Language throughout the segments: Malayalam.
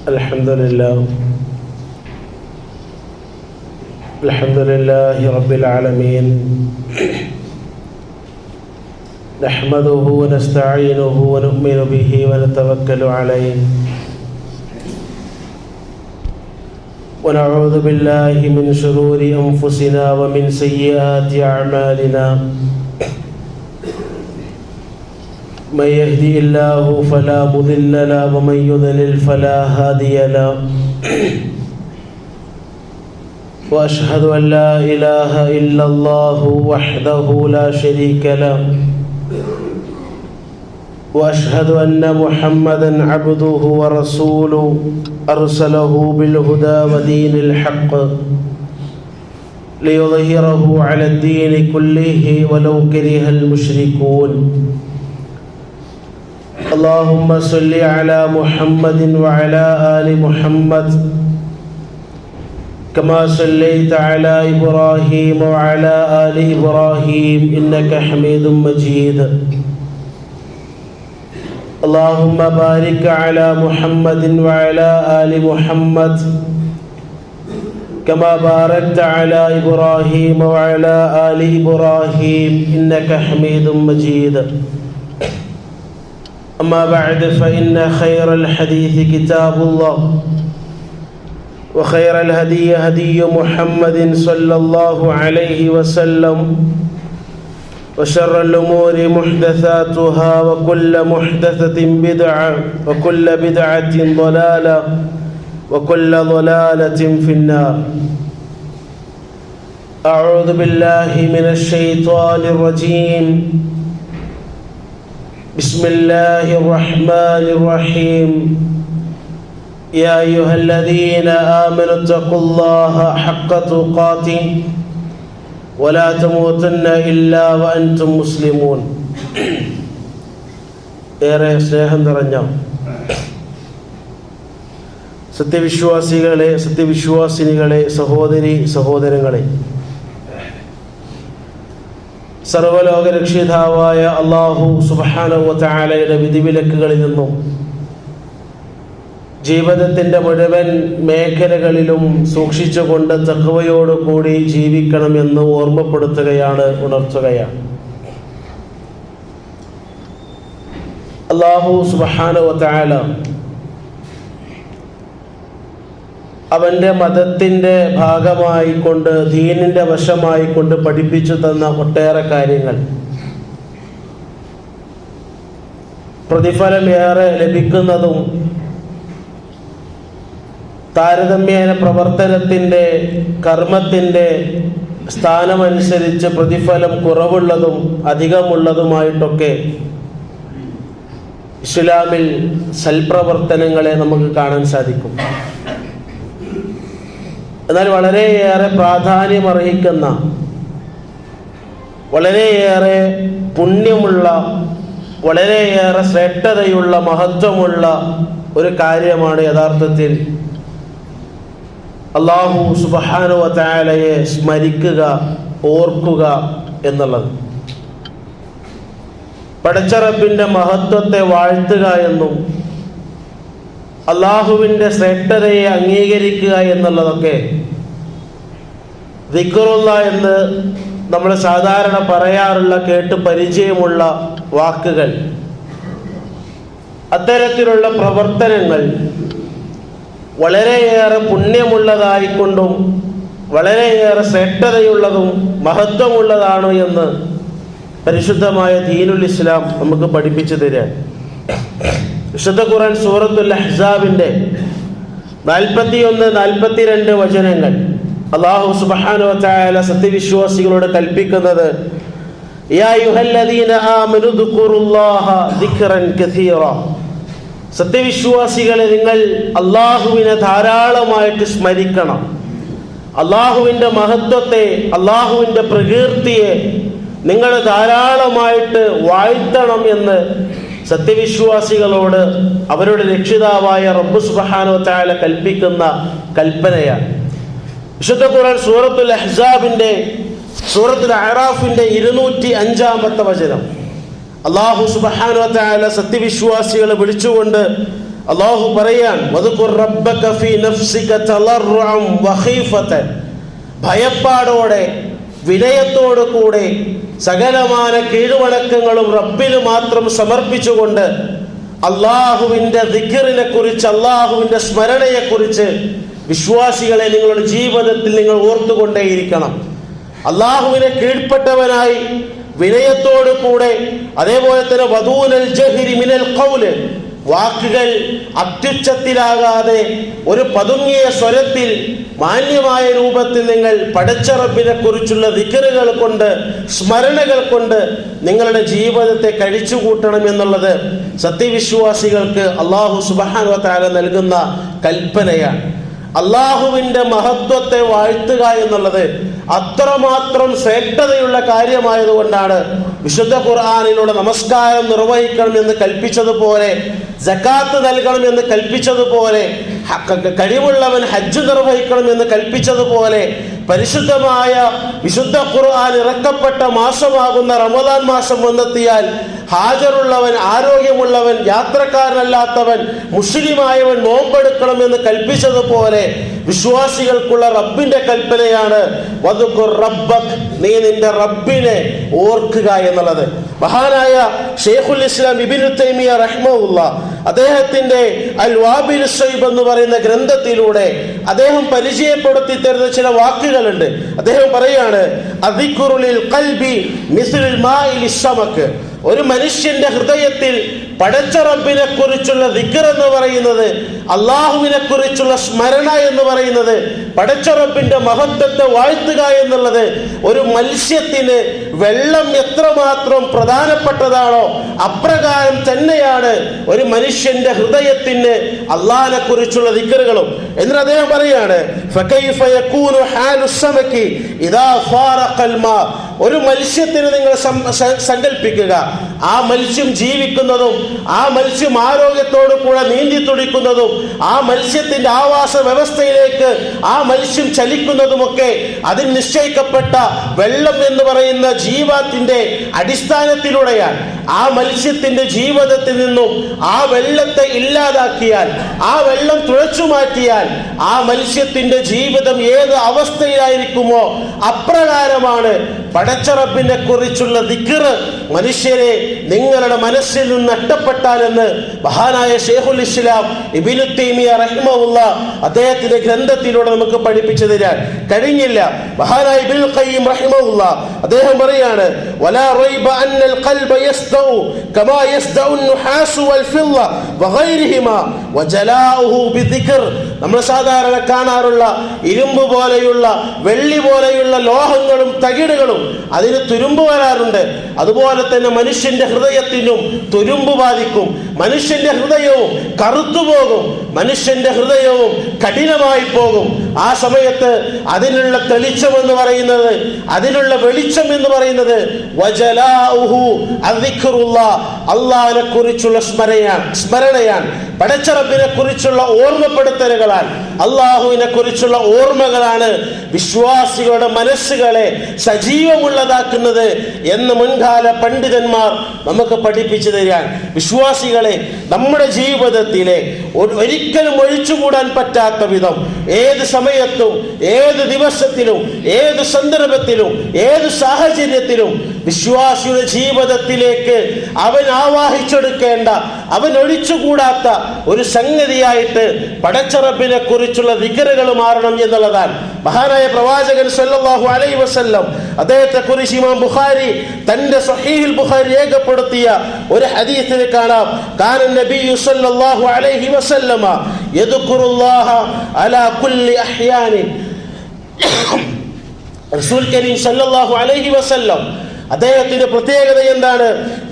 الحمد لله رب العالمين نحمده ونستعينه ونؤمن به ونتوكل عليه ونعوذ بالله من شرور أنفسنا ومن سيئات أعمالنا من يهدي الله فلا مضل له ومن يضلل فلا هادي له وأشهد أن لا إله إلا الله وحده لا شريك له وأشهد أن محمدًا عبده ورسوله أرسله بالهدى ودين الحق ليظهره على الدين كله ولو كره المشركون اللهم صل على محمد وعلى آل محمد كما صليت على إبراهيم وعلى آل إبراهيم إنك حميد مجيد اللهم بارك على محمد وعلى آل محمد كما باركت على إبراهيم وعلى آل إبراهيم إنك حميد مجيد أما بعد فإن خير الحديث كتاب الله وخير الهدي هدي محمد صلى الله عليه وسلم وشر الأمور محدثاتها وكل محدثة بدعة وكل بدعة ضلالة وكل ضلالة في النار أعوذ بالله من الشيطان الرجيم بسم الله الرحمن الرحيم يا أيها الذين آمنوا اتقوا الله حق تقاته ولا تموتن إلا وأنتم مسلمون ഏറെ സ്നേഹം നിറഞ്ഞ സത്യവിശ്വാസികളെ സത്യവിശ്വാസിനികളെ സഹോദരി സഹോദരങ്ങളെ സർവ്വലോക രക്ഷിതാവായ അല്ലാഹു സുബ്ഹാനഹു വ തആലയുടെ വിധിവിലക്കുകളിൽ നിന്നും ജീവിതത്തിൻ്റെ മുഴുവൻ മേഖലകളിലും സൂക്ഷിച്ചുകൊണ്ട് തഖ്വയോടുകൂടി ജീവിക്കണമെന്ന് ഓർമ്മപ്പെടുത്തുകയാണ്, ഉണർത്തുകയാണ്. അല്ലാഹു സുബ്ഹാനഹു വ തആല അവൻ്റെ മതത്തിൻ്റെ ഭാഗമായിക്കൊണ്ട് ദീനിൻ്റെ വശമായിക്കൊണ്ട് പഠിപ്പിച്ചു തന്ന ഒട്ടേറെ കാര്യങ്ങൾ പ്രതിഫലം ഏറെ ലഭിക്കുന്നതും താരതമ്യേന പ്രവർത്തനത്തിൻ്റെ കർമ്മത്തിൻ്റെ സ്ഥാനമനുസരിച്ച് പ്രതിഫലം കുറവുള്ളതും അധികമുള്ളതുമായിട്ടൊക്കെ ഇസ്ലാമിൽ സൽപ്രവർത്തനങ്ങളെ നമുക്ക് കാണാൻ സാധിക്കും. എന്നാൽ വളരെയേറെ പ്രാധാന്യമർഹിക്കുന്ന, വളരെയേറെ പുണ്യമുള്ള, വളരെയേറെ ശ്രേഷ്ഠതയുള്ള, മഹത്വമുള്ള ഒരു കാര്യമാണ് യഥാർത്ഥത്തിൽ അല്ലാഹു സുബ്ഹാനഹു വ തആലയെ സ്മരിക്കുക, ഓർക്കുക എന്നുള്ളത്. പടച്ച റബ്ബിൻ്റെ മഹത്വത്തെ വാഴ്ത്തുക എന്നും അല്ലാഹുവിൻ്റെ ശ്രേഷ്ഠതയെ അംഗീകരിക്കുക എന്നുള്ളതൊക്കെ ദിക്റുള്ള എന്ന് നമ്മൾ സാധാരണ പറയാറുള്ള, കേട്ട് പരിചയമുള്ള വാക്കുകൾ. അത്തരത്തിലുള്ള പ്രവർത്തനങ്ങൾ വളരെയേറെ പുണ്യമുള്ളതായിക്കൊണ്ടും വളരെയേറെ ശ്രേഷ്ഠതയുള്ളതും മഹത്വമുള്ളതാണ് എന്ന് പരിശുദ്ധമായ ദീനുൽ ഇസ്ലാം നമുക്ക് പഠിപ്പിച്ചു തരാൻ. വിശുദ്ധ ഖുർആൻ സൂറത്തുൽ അഹ്സാബിൻ്റെ 41-42 വചനങ്ങൾ അല്ലാഹു സുബ്ഹാനഹു വ തആല സത്യവിശ്വാസികളോട് കൽപ്പിക്കുന്നത്, യാ അയ്യുഹല്ലദീന ആമനു ദുഖുറുല്ലാഹ ദിക്റൻ കസീറ. സത്യവിശ്വാസികളെ, നിങ്ങൾ അല്ലാഹുവിനെ ധാരാളമായിട്ട് സ്മരിക്കണം. അല്ലാഹുവിൻ്റെ മഹത്വത്തെ, അല്ലാഹുവിൻ്റെ പ്രകീർത്തിയെ നിങ്ങൾ ധാരാളമായിട്ട് വാഴ്ത്തണം എന്ന് സത്യവിശ്വാസികളോട് അവരുടെ രക്ഷിതാവായ റബ്ബ് സുബ്ഹാനഹു വ തആല കൽപ്പിക്കുന്ന കൽപ്പനയാണ്. വിശുദ്ധ ഖുർആൻ സൂറത്തുൽ അഹ്സാബിൻ്റെ സൂറത്തുൽ അഅറാഫിൻ്റെ 205-ാമത്തെ വചനം അല്ലാഹു സുബ്ഹാനഹു വ തആല സത്യവിശ്വാസികളെ വിളിച്ചുകൊണ്ട് അല്ലാഹു പറയാൻ, വദ്കുർ റബ്ബക ഫീ നഫ്സിക തളർറുഅൻ വഖീഫതൻ, ഭയപ്പാടോടെ വിനയത്തോടു കൂടെ സകലമാന കീഴ്വണക്കങ്ങളും റബ്ബിന് മാത്രം സമർപ്പിച്ചുകൊണ്ട് അള്ളാഹുവിൻ്റെ ദിക്റിനെ കുറിച്ച്, അള്ളാഹുവിൻ്റെ സ്മരണയെക്കുറിച്ച് വിശ്വാസികളെ നിങ്ങളുടെ ജീവിതത്തിൽ നിങ്ങൾ ഓർത്തുകൊണ്ടേയിരിക്കണം. അള്ളാഹുവിനെ കീഴ്പ്പെട്ടവനായി വിനയത്തോടു കൂടെ, അതേപോലെ തന്നെ വദൂനൽ ജഹ്രി മിനൽ ഖൗല്, വാക്കുകൾ അത്യുച്ചത്തിലാകാതെ ഒരു പതുങ്ങിയ സ്വരത്തിൽ മാന്യമായ രൂപത്തിൽ നിങ്ങൾ പടച്ച റബ്ബിനെ കുറിച്ചുള്ള ദിക്റുകൾ കൊണ്ട്, സ്മരണകൾ കൊണ്ട് നിങ്ങളുടെ ജീവിതത്തെ കഴിച്ചുകൂട്ടണം എന്നുള്ളത് സത്യവിശ്വാസികൾക്ക് അല്ലാഹു സുബ്ഹാനഹു വ തആല നൽകുന്ന കൽപ്പനയാണ്. അള്ളാഹുവിൻ്റെ മഹത്വത്തെ വാഴ്ത്തുക എന്നുള്ളത് അത്രമാത്രം ശ്രേഷ്ഠതയുള്ള കാര്യമായതുകൊണ്ടാണ് വിശുദ്ധ ഖുർആനിലൂടെ നമസ്കാരം നിർവഹിക്കണം എന്ന് കൽപ്പിച്ചതുപോലെ, സകാത്ത് നൽകണം എന്ന് കൽപ്പിച്ചതുപോലെ, കഴിവുള്ളവൻ ഹജ്ജ് നിർവഹിക്കണം എന്ന് കൽപ്പിച്ചതുപോലെ, പരിശുദ്ധമായ വിശുദ്ധ ഖുർആൻ ഇറക്കപ്പെട്ട മാസമാകുന്ന റമദാൻ മാസം വന്നെത്തിയാൽ ഹാജറുള്ളവൻ, ആരോഗ്യമുള്ളവൻ, യാത്രക്കാരനല്ലാത്തവൻ, മുസ്ലിമായവൻ നോമ്പെടുക്കണം എന്ന് കൽപ്പിച്ചതുപോലെ വിശ്വാസികൾക്കുള്ള റബ്ബിന്റെ കൽപ്പനയാണ് വദ്കുർ റബ്ബക്, നീ നിന്റെ റബ്ബിനെ ഓർക്കുക എന്നുള്ളത്. മഹാനായ ശൈഖുൽ ഇസ്ലാം ഇബ്നു തൈമിയ റഹിമഹുല്ലാഹ് അദ്ദേഹത്തിന്റെ അൽ വാബിൽ സയ്യിബ് എന്ന് പറയുന്ന ഗ്രന്ഥത്തിലൂടെ അദ്ദേഹം പരിചയപ്പെടുത്തി തരുന്ന ചില വാക്കുകളുണ്ട്. അദ്ദേഹം പറയാണ്, അദ്ദിക്റു ലിൽ ഖൽബി മിസ്ലുൽ മാഇ ലിസ്സമക്, ഒരു മനുഷ്യന്റെ ഹൃദയത്തിൽ പടച്ച റബ്ബിനെ കുറിച്ചുള്ള ദിക്ർ എന്ന് പറയുന്നത്, അള്ളാഹുവിനെ കുറിച്ചുള്ള സ്മരണ എന്ന് പറയുന്നത്, പടച്ച റബ്ബിന്റെ മഹത്വത്തെ വാഴ്ത്തുക എന്നുള്ളത് ഒരു മത്സ്യത്തിന് വെള്ളം എത്രമാത്രം പ്രധാനപ്പെട്ടതാണോ അപ്രകാരം തന്നെയാണ് ഒരു മനുഷ്യന്റെ ഹൃദയത്തിന് അള്ളാഹിനെ കുറിച്ചുള്ള ദിക്റുകളും. എന്നിട്ട് അദ്ദേഹം പറയാണ്, ഫകൈഫ യകൂനു ഹാലു സമകി ഇദാ ഫാറഖൽ മാ, ഒരു മത്സ്യത്തിന് നിങ്ങൾ സങ്കല്പിക്കുക, ആ മത്സ്യം ജീവിക്കുന്നതും ആ മത്സ്യം ആരോഗ്യത്തോടു കൂടെ നീന്തി തുടിക്കുന്നതും ആ മത്സ്യത്തിന്റെ ആവാസ വ്യവസ്ഥയിലേക്ക് ആ മത്സ്യം ചലിക്കുന്നതുമൊക്കെ അതിൽ നിശ്ചയിക്കപ്പെട്ട വെള്ളം എന്ന് പറയുന്ന ജീവത്തിന്റെ അടിസ്ഥാനത്തിലൂടെയാണ്. ആ മത്സ്യത്തിന്റെ ജീവിതത്തിൽ നിന്നും ആ വെള്ളത്തെ ഇല്ലാതാക്കിയാൽ, ആ വെള്ളം തുഴച്ചു മാറ്റിയാൽ ആ മത്സ്യത്തിന്റെ ജീവിതം ഏത് അവസ്ഥയിലായിരിക്കുമോ അപ്രകാരമാണ് പടച്ച റബ്ബിനെ കുറിച്ചുള്ള ദിക്ർ മനുഷ്യരെ നിങ്ങളുടെ മനസ്സിൽ നിന്ന് നഷ്ടപ്പെട്ടാലെന്ന് മഹാനായ ശൈഖുൽ ഇസ്ലാം ഇബ്നു തൈമിയ റഹിമഹുല്ലാഹ് അദ്ദേഹത്തിന്റെ ഗ്രന്ഥത്തിലൂടെ നമുക്ക് പഠിപ്പിച്ചു തരാൻ കഴിഞ്ഞില്ല. മഹാനായ ഇബ്നുൽ ഖയ്യിം റഹിമഹുല്ലാഹ് അദ്ദേഹം പറയാണ്, വലാ റൈബ അന്നൽ ഖൽബ യസ്ദഉ കമാ യസ്ദഉ النحاس والفضة وغيرهما وجلاؤه بذكر. നമ്മൾ സാധാരണ കാണാറുള്ള ഇരുമ്പ് പോലെയുള്ള, വെള്ളി പോലെയുള്ള ലോഹങ്ങളും തകിടുകളും അതിന് തുരുമ്പ് വരാറുണ്ട്. അതുപോലെ തന്നെ മനുഷ്യന്റെ ഹൃദയത്തിനും തുരുമ്പ് ബാധിക്കും. മനുഷ്യന്റെ ഹൃദയവും കറുത്തുപോകും, മനുഷ്യന്റെ ഹൃദയവും കഠിനമായി പോകും. ആ സമയത്ത് അതിനുള്ള തെളിച്ചം എന്ന് പറയുന്നത്, അതിനുള്ള വെളിച്ചം എന്ന് പറയുന്നത് വജലാഉഹു അദ്ദിക്റുല്ലാഹ്, അല്ലാഹുവിനെ കുറിച്ചുള്ള സ്മരണയാണ്. പടച്ച റബ്ബിനെ കുറിച്ചുള്ള ഓർമ്മപ്പെടുത്തലുകളാണ്, അള്ളാഹുവിനെ കുറിച്ചുള്ള ഓർമ്മകളാണ് വിശ്വാസികളുടെ മനസ്സുകളെ സജീവമുള്ളതാക്കുന്നത് എന്ന് മുൻകാല പണ്ഡിതന്മാർ നമുക്ക് പഠിപ്പിച്ചു തരാൻ. വിശ്വാസികളെ നമ്മുടെ ജീവിതത്തിലെ ഒരിക്കലും ഒഴിച്ചുകൂടാൻ പറ്റാത്ത വിധം ഏത് സമയത്തും, ഏത് ദിവസത്തിലും, ഏത് സന്ദർഭത്തിലും, ഏത് സാഹചര്യത്തിലും വിശ്വാസിയുടെ ജീവിതത്തിലേക്ക് അവൻ ആവാഹിച്ചെടുക്കേണ്ട, അവൻ ഒഴിച്ചുകൂടാത്ത ഒരു സംഗതിയായിട്ട് പടച്ച റബ്ബിനെ കുറിച്ചുള്ള ദിക്റുകൾ മാറണം എന്നുള്ളതാണ്. മഹാനായ പ്രവാചകൻ സല്ലല്ലാഹു അലൈഹി വസല്ലം അദ്ദേഹത്തെ കുറിച്ച് ഇമാം ബുഖാരി തന്റെ സ്വഹീഹുൽ ബുഖാരി രേഖപ്പെടുത്തിയ ഒരു ഹദീസിൽ കാണാം, കാന നബിയ്യു സല്ലല്ലാഹു അലൈഹി വസല്ലമ യദ്കുറുല്ലാഹ അലാ കുല്ലി അഹ്യാനി. റസൂൽ കരീം സല്ലല്ലാഹു അലൈഹി വസല്ലം അദ്ദേഹത്തിന്റെ പ്രത്യേകത എന്താണ്?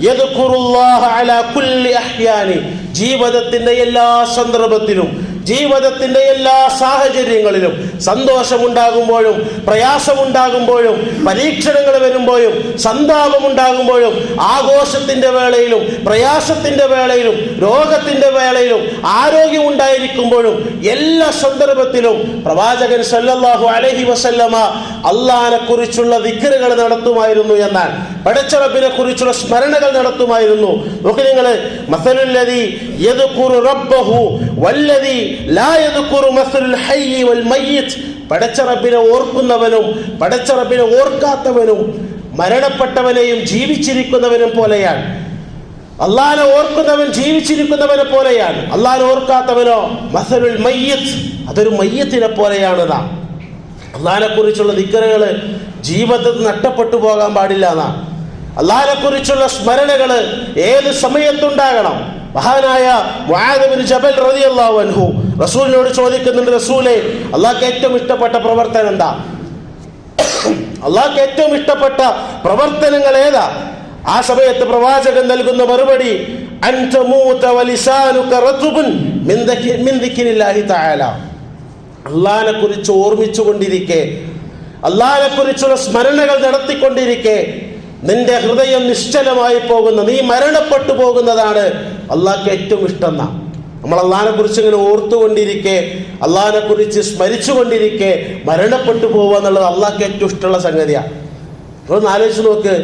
യദ്കുറുല്ലാഹ അലാ കുല്ലി അഹ്യാനി, ജീവിതത്തിന്റെ എല്ലാ സന്ദർഭത്തിലും, ജീവിതത്തിന്റെ എല്ലാ സാഹചര്യങ്ങളിലും, സന്തോഷമുണ്ടാകുമ്പോഴും പ്രയാസമുണ്ടാകുമ്പോഴും പരീക്ഷണങ്ങൾ വരുമ്പോഴും സന്താപമുണ്ടാകുമ്പോഴും ആഘോഷത്തിന്റെ വേളയിലും പ്രയാസത്തിന്റെ വേളയിലും രോഗത്തിന്റെ വേളയിലും ആരോഗ്യം ഉണ്ടായിരിക്കുമ്പോഴും എല്ലാ സന്ദർഭത്തിലും പ്രവാചകൻ സല്ലല്ലാഹു അലൈഹി വസല്ലമ അള്ളാഹിനെ കുറിച്ചുള്ള ദിക്റുകൾ നടത്തുമായിരുന്നു എന്നാണ്. പടച്ച റബ്ബിനെ കുറിച്ചുള്ള സ്മരണകൾ നടത്തുമായിരുന്നു. നോക്ക് നിങ്ങൾ, മസലുല്ലദീ യദ്കുറു റബ്ബഹു വല്ലദീ ലാ യദ്കുറു മസലുൽ ഹയ്യി വൽ മയ്യിത്ത്. പടച്ച റബ്ബിനെ ഓർക്കുന്നവനും പടച്ച റബ്ബിനെ ഓർക്കാത്തവനും മരണപ്പെട്ടവനെയും ജീവിച്ചിരിക്കുന്നവനും പോലെയാണ്. അള്ളാഹിനെ ഓർക്കുന്നവൻ ജീവിച്ചിരിക്കുന്നവനെ പോലെയാണ്. അള്ളാഹിനെ ഓർക്കാത്തവനോ മസലുൽ മയ്യിത്ത്, അതൊരു മയ്യത്തിനെ പോലെയാണ്. അള്ളാഹിനെ കുറിച്ചുള്ള ദിക്റുകൾ ജീവിതത്തിൽ നഷ്ടപ്പെട്ടു പോകാൻ പാടില്ല എന്നാ. അള്ളാഹിനെ കുറിച്ചുള്ള സ്മരണകൾ ഏത് സമയത്തുണ്ടാകണം. മഹാനായ മുആദ് ബിൻ ജബൽ റളിയല്ലാഹു അൻഹു റസൂലിനോട് ചോദിക്കുന്നുണ്ട്, റസൂലേ, അള്ളാഹ്ക്ക് ഏറ്റവും ഇഷ്ടപ്പെട്ട പ്രവർത്തനം എന്താ? അള്ളാഹ്ക്ക് ഏറ്റവും ഇഷ്ടപ്പെട്ട പ്രവർത്തനങ്ങൾ ഏതാ? ആ സമയത്ത് പ്രവാചകൻ നൽകുന്ന മറുപടി, അൻ തമൂത വലിസാനുക റത്ബുൻ മിൻ ദിക്രില്ലാഹി തആല. അള്ളാഹിനെ കുറിച്ച് ഓർമ്മിച്ചുകൊണ്ടിരിക്കെ, അള്ളാഹിനെ കുറിച്ചുള്ള സ്മരണകൾ നടത്തിക്കൊണ്ടിരിക്കെ നിന്റെ ഹൃദയം നിശ്ചലമായി പോകുന്ന, നീ മരണപ്പെട്ടു പോകുന്നതാണ് അള്ളാഹ്ക്ക് ഏറ്റവും ഇഷ്ടം. നമ്മൾ അള്ളാഹിനെ കുറിച്ച് ഇങ്ങനെ ഓർത്തുകൊണ്ടിരിക്കെ, അള്ളാഹിനെ കുറിച്ച് സ്മരിച്ചുകൊണ്ടിരിക്കെ മരണപ്പെട്ടു പോകുക എന്നുള്ളത് അള്ളാഹ്ക്ക് ഏറ്റവും ഇഷ്ടമുള്ള സംഗതിയാണ്. ഒന്ന് ആലോചിച്ച് നോക്ക്,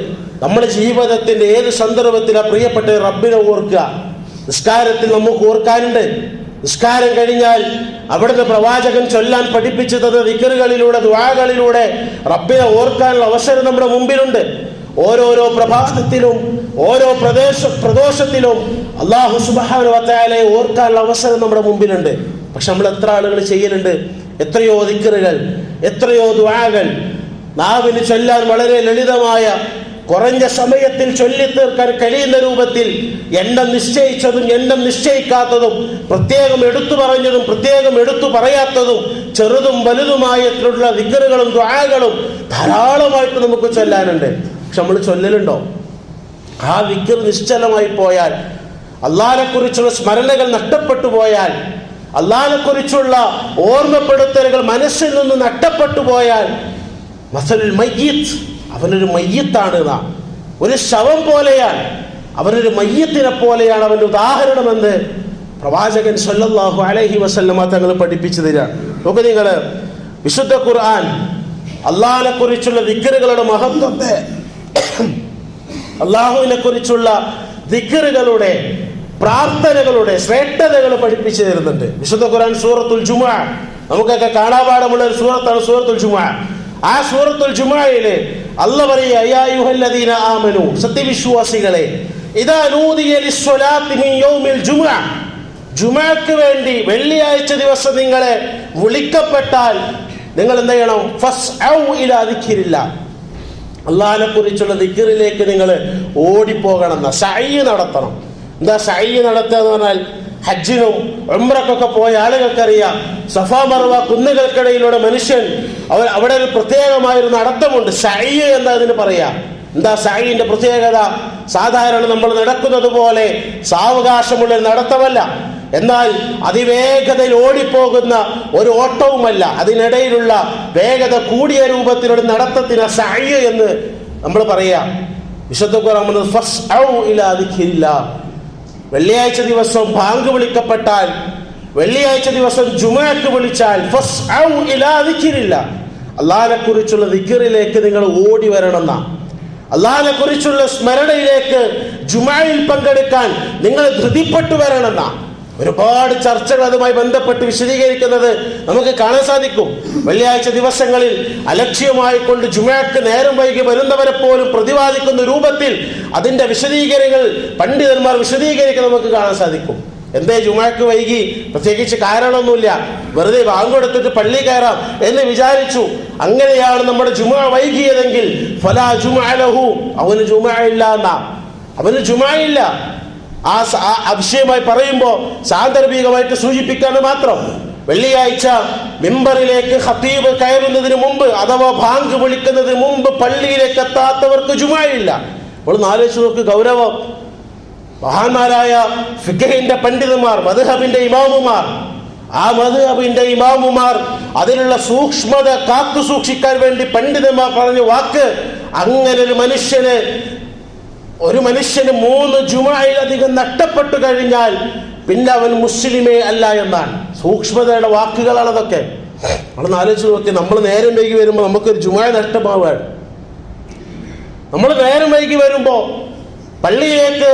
നമ്മുടെ ജീവിതത്തിന്റെ ഏത് സന്ദർഭത്തിലാണ് പ്രിയപ്പെട്ട റബ്ബിനെ ഓർക്കുക? നിസ്കാരത്തിൽ നമുക്ക് ഓർക്കാനുണ്ട്. നിസ്കാരം കഴിഞ്ഞാൽ അവിടുന്ന് പ്രവാചകൻ ചൊല്ലാൻ പഠിപ്പിച്ചു തന്ന ദിക്റുകളിലൂടെ ദുആകളിലൂടെ റബ്ബിനെ ഓർക്കാനുള്ള അവസരം നമ്മുടെ മുമ്പിലുണ്ട്. ഓരോരോ പ്രഭാതത്തിലും ഓരോ പ്രദോഷത്തിലും അല്ലാഹു സുബ്ഹാനഹു വ തആലയെ ഓർക്കാനുള്ള അവസരം നമ്മുടെ മുമ്പിലുണ്ട്. പക്ഷെ നമ്മൾ എത്ര ആളുകൾ ചെയ്യലുണ്ട്? എത്രയോ ദിക്റുകൾ, എത്രയോ ദുആകൾ നാവിന് ചൊല്ലാൻ വളരെ ലളിതമായ കുറഞ്ഞ സമയത്തിൽ ചൊല്ലിത്തീർക്കാൻ കഴിയുന്ന രൂപത്തിൽ എണ്ണം നിശ്ചയിച്ചതും എണ്ണം നിശ്ചയിക്കാത്തതും, പ്രത്യേകം എടുത്തു പറഞ്ഞതും പ്രത്യേകം എടുത്തു പറയാത്തതും, ചെറുതും വലുതുമായിട്ടുള്ള ദിക്റുകളും ദുആകളും ധാരാളമായിട്ട് നമുക്ക് ചൊല്ലാനുണ്ട്. പക്ഷെ നമ്മൾ ചൊല്ലലുണ്ടോ? ആ ദിക്ർ നിശ്ചലമായി പോയാൽ, അള്ളാഹിനെ കുറിച്ചുള്ള സ്മരണകൾ നഷ്ടപ്പെട്ടു പോയാൽ, അള്ളാഹിനെ കുറിച്ചുള്ള ഓർമ്മപ്പെടുത്തലുകൾ മനസ്സിൽ നിന്ന് നഷ്ടപ്പെട്ടു പോയാൽ, മസലുൽ മയ്യിത്ത്, അവനൊരു മയ്യത്താണ്, ഒരു ശവം പോലെയാണ്, അവനൊരു മയ്യത്തിനെ പോലെയാണ് അവന്റെ ഉദാഹരണമെന്ന് പ്രവാചകൻ സല്ലല്ലാഹു അലൈഹി വസല്ലമ തങ്ങൾ പഠിപ്പിച്ചു തരാണ്. നോക്ക് നിങ്ങൾ, വിശുദ്ധ ഖുർആൻ അള്ളാഹിനെ കുറിച്ചുള്ള ദിക്റുകളുടെ മഹത്വത്തെ, അള്ളാഹുവിനെ കുറിച്ചുള്ള ദിക്റുകളുടെ പ്രാർത്ഥനകളുടെ ശ്രേഷ്ഠതകൾ പഠിപ്പിച്ചു തരുന്നുണ്ട്. വിശുദ്ധ ഖുർആൻ സൂറത്തുൽ ജുമുഅ, നമുക്കൊക്കെ കാണാപാഠമുള്ള ഒരു സൂറത്താണ് സൂറത്തുൽ ജുമുഅ. ആ സൂറത്തുൽ ജുമുഅയിലെ അല്ലാഹ് പറയുക, യാ അയ്യുഹല്ലദീന ആമനു, സത്യവിശ്വാസികളെ, ഇദാ നൂദിയ ലിസ്സലാത്തി മിൻ യൗമിൽ ജുമുഅ, ജുമുഅക്ക് വേണ്ടി വെള്ളിയാഴ്ച ദിവസം നിങ്ങളെ വിളിക്കപ്പെട്ടാൽ നിങ്ങൾ എന്ത് ചെയ്യണം? ഫസ്ഔ ഇലാ ദിക്രില്ലാഹ്, അള്ളാഹിനെ കുറിച്ചുള്ള ദിക്റിലേക്ക് നിങ്ങൾ ഓടിപ്പോകണം, സഅയ് നടത്തണം. എന്താ സഅയ് നടത്തുക എന്ന് പറഞ്ഞാൽ? ഹജ്ജിനും ഉംറക്കൊക്കെ പോയ ആളുകൾക്കറിയാം, സഫാ മർവ കുന്നുകൾക്കിടയിലൂടെ മനുഷ്യൻ അവിടെ ഒരു പ്രത്യേകമായൊരു നടത്തമുണ്ട്. സഅയ് എന്നതിന് പറയാം. എന്താ സഅയിന്റെ പ്രത്യേകത? സാധാരണ നമ്മൾ നടക്കുന്നത് പോലെ സാവകാശമുള്ള നടത്തമല്ല, എന്നാൽ അതിവേഗതയിൽ ഓടിപ്പോകുന്ന ഒരു ഓട്ടവുമല്ല. അതിനിടയിലുള്ള വേഗത കൂടിയ രൂപത്തിലുള്ള നടത്തത്തിന് സഅയ് എന്ന് നമ്മൾ പറയാം. വിശുദ്ധ ഖുർആൻ ഫസ്ഔ ഇലാ ദിക്രില്ലാഹ്, വെള്ളിയാഴ്ച ദിവസം ബാങ്ക് വിളിക്കപ്പെട്ടാൽ, വെള്ളിയാഴ്ച ദിവസം ജുമുഅക്ക് വിളിച്ചാൽ ഫസ്ഔ ഇലാ ദിക്രില്ലാഹ്, അള്ളാഹിനെ കുറിച്ചുള്ള ദിക്റിലേക്ക് നിങ്ങൾ ഓടി വരണമെന്ന, അള്ളാഹിനെ കുറിച്ചുള്ള സ്മരണയിലേക്ക് ജുമുഅയിൽ പങ്കെടുക്കാൻ നിങ്ങൾ ധൃതിപ്പെട്ടു വരണമെന്ന. ഒരുപാട് ചർച്ചകൾ അതുമായി ബന്ധപ്പെട്ട് വിശദീകരിക്കുന്നത് നമുക്ക് കാണാൻ സാധിക്കും. വെള്ളിയാഴ്ച ദിവസങ്ങളിൽ അലക്ഷ്യമായി കൊണ്ട് ജുമുഅക്ക് നേരം വൈകി വരുന്നവരെ പോലും പ്രതിപാദിക്കുന്ന രൂപത്തിൽ അതിന്റെ വിശദീകരണങ്ങൾ പണ്ഡിതന്മാർ വിശദീകരിക്കുന്നത് നമുക്ക് കാണാൻ സാധിക്കും. എന്തേ ജുമുഅക്ക് വൈകി? പ്രത്യേകിച്ച് കാരണമൊന്നുമില്ല, വെറുതെ ബാങ്ക് കൊടുത്തിട്ട് പള്ളി കയറാം എന്ന് വിചാരിച്ചു. അങ്ങനെയാണ് നമ്മുടെ ജുമുഅ വൈകിയതെങ്കിൽ ഫലാ ജുമുഅ ലഹു, അവന് ജുമുഅ ഇല്ല എന്നാ, അവന് ജുമുഅ ഇല്ല. ആ വിഷയമായി പറയുമ്പോൾ സാന്ദർഭികമായിട്ട് സൂചിപ്പിക്കാണ് മാത്രം. വെള്ളിയാഴ്ച മിമ്പറിലേക്ക് ഖതീബ് കയറുന്നതിന് മുമ്പ് അഥവാ ബാങ്ക് വിളിക്കുന്നതിന് മുമ്പ് പള്ളിയിലേക്ക് എത്താത്തവർക്ക് ജുമുഅ ഇല്ല. അപ്പോൾ ആലോചിച്ച് നോക്ക് ഗൗരവം. മഹാന്മാരായ ഫിഖഹിന്റെ പണ്ഡിതന്മാർ, മദ്ഹബിന്റെ ഇമാമുമാർ ആ മദ്ഹബിന്റെ ഇമാമുമാർ അതിലുള്ള സൂക്ഷ്മത കാത്തു സൂക്ഷിക്കാൻ വേണ്ടി പണ്ഡിതന്മാർ പറഞ്ഞ വാക്ക്, അങ്ങനെ ഒരു മനുഷ്യന് 3 ജുമുഅയിലധികം നഷ്ടപ്പെട്ടു കഴിഞ്ഞാൽ പിന്നെ അവൻ മുസ്ലിമേ അല്ല എന്നാണ്. സൂക്ഷ്മതയുടെ വാക്കുകളാണ് അതൊക്കെ. നമ്മളൊന്ന് ആലോചിച്ച് നോക്കി, നമ്മൾ നേരം വൈകി വരുമ്പോൾ നമുക്കൊരു ജുമുഅ നഷ്ടമാവുകയാണ്. നമ്മൾ നേരം വൈകി വരുമ്പോൾ പള്ളിയിലേക്ക്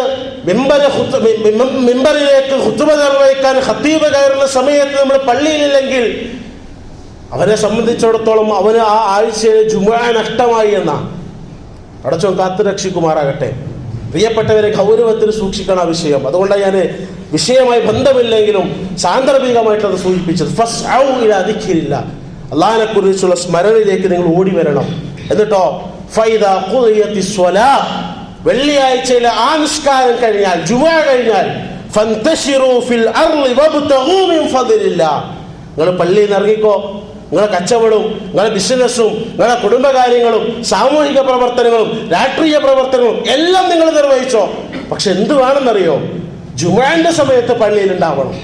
മിമ്പറിലേക്ക് ഖുതുബ നിർവഹിക്കാൻ ഖത്തീബ് കയറുന്ന സമയത്ത് നമ്മൾ പള്ളിയിലില്ലെങ്കിൽ അവനെ സംബന്ധിച്ചിടത്തോളം അവന് ആ ആഴ്ചയിൽ ജുമുഅ നഷ്ടമായി എന്നാണ്. പടച്ചോൻ കാത്തു രക്ഷിക്കുമാറാകട്ടെ. പ്രിയപ്പെട്ടവരെ, ഗൗരവത്തിൽ സൂക്ഷിക്കണം ആ വിഷയം. അതുകൊണ്ടാണ് ഞാൻ വിഷയമായി ബന്ധമില്ലെങ്കിലും സാന്ദർഭികമായിട്ടത് സൂചിപ്പിച്ചത്. ഫസ്ഔ ഇലാ ദിക്രില്ലാഹ്, അല്ലാഹുവിനെ കുറിച്ചുള്ള സ്മരണയിലേക്ക് നിങ്ങൾ ഓടി വരണം. എന്നിട്ടോ ഫൈദാ ഖുദിയത്തിസ് സ്വലാഹ്, വെള്ളിയാഴ്ചയിലെ ആ നിസ്കാരം കഴിഞ്ഞാൽ, ജുമുഅ കഴിഞ്ഞാൽ, ഫന്തശിറൂ ഫിൽ അർളി വബ്തഗൂ മിൻ ഫദ്ലില്ലാഹ്, നിങ്ങൾ പള്ളിയിൽ നിന്ന് ഇറങ്ങിക്കോ. നിങ്ങളെ കച്ചവടവും നിങ്ങളെ ബിസിനസ്സും നിങ്ങളെ കുടുംബകാര്യങ്ങളും സാമൂഹിക പ്രവർത്തനങ്ങളും രാഷ്ട്രീയ പ്രവർത്തനങ്ങളും എല്ലാം നിങ്ങൾ നിർവഹിച്ചോ. പക്ഷെ എന്ത് വേണമെന്നറിയോ? ജുമുഅന്റെ സമയത്ത് പള്ളിയിൽ ഉണ്ടാവണം.